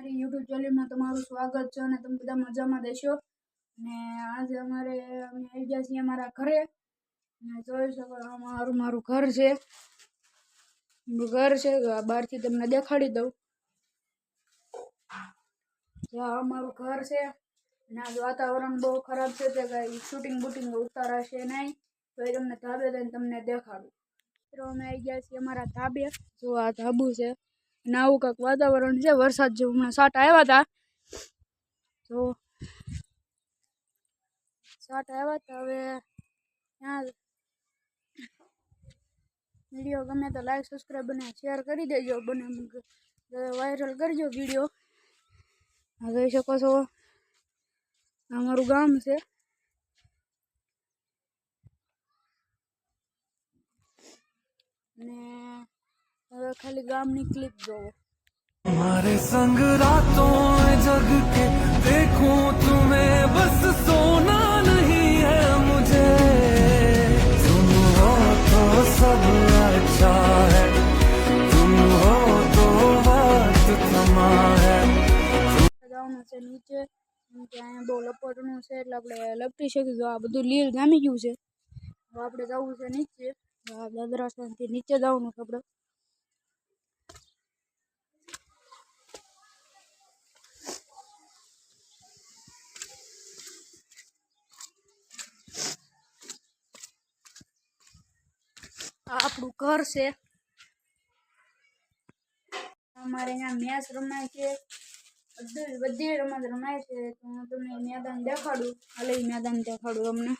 મારી YouTube ચેનલમાં તમારું સ્વાગત છે અને તમે બધા મજામાં દેશો। અને આજે અમે આવી ગયા છીએ અમારા ઘરે અને જોઈ શકો મારું ઘર છે। બહારથી તમને દેખાડી દઉં। અમારું ઘર છે અને આજ વાતાવરણ બહુ ખરાબ છે કે કઈ શૂટિંગ બૂટિંગ ઉતારાશે નહીં, તો એ તમને ધાબે જઈને તમને દેખાડું। તો અમે આવી ગયા છીએ અમારા ધાબે। જો આ ધાબુ છે અને આવું કાંઈક વાતાવરણ છે, વરસાદ જેવું હમણાં છાંટા આવ્યા હતા। તો છાંટા આવ્યા હતા। હવે ત્યાં વિડીયો ગમે તો લાઈક સબસ્ક્રાઈબ અને શેર કરી દેજો, બને વાયરલ કરજો વિડીયો। આ જોઈ શકો છો અમારું ગામ છે અને હવે ખાલી ગામની ક્લિપ જોવો। हमारे संग रातों जग के देखूं तुम्हें, बस सोना नहीं है मुझे। तुम हो तो सब अच्छा है, तुम हो तो वक्त थमा है। જવાનું છે નીચે, કેમ કે અહીંયા બહુ લપટનું છે એટલે આપણે લપટી શકીએ। આ બધું લીલ જામી ગયું છે, તો આપણે જવું છે નીચે। દાદરા સ્થાનથી નીચે જવાનું છે આપણે। આ આપણું ઘર છે। અમારે અહીંયા મેચ રમાય છે, બધી રમત રમાય છે। તો હું તમને મેદાન દેખાડું, હાલે મેદાન દેખાડું તમને।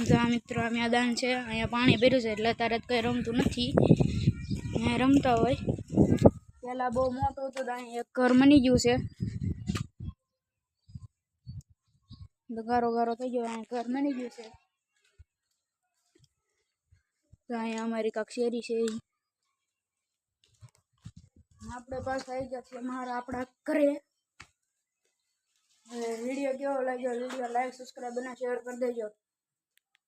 જા મિત્રો, આ મેદાન છે, અહીંયા પાણી ભર્યું છે એટલે અત્યારે કઈ રમતું નથી। અહીંયા રમતા હોય પેલા બહુ મોટું હતું, અહીંયા એક ઘર બની ગયું છે, ગારો ગારો થઈ ગયો, અહીંયા ઘર બની ગયું છે। તો અહીંયા અમારી કાંક શેરી છે, આપણે પાછા આવી ગયા છીએ આપણા ઘરે। વિડીયો કેવો લાગ્યો, વિડીયો લાઈક સબસ્ક્રાઈબ અને શેર કરી દેજો।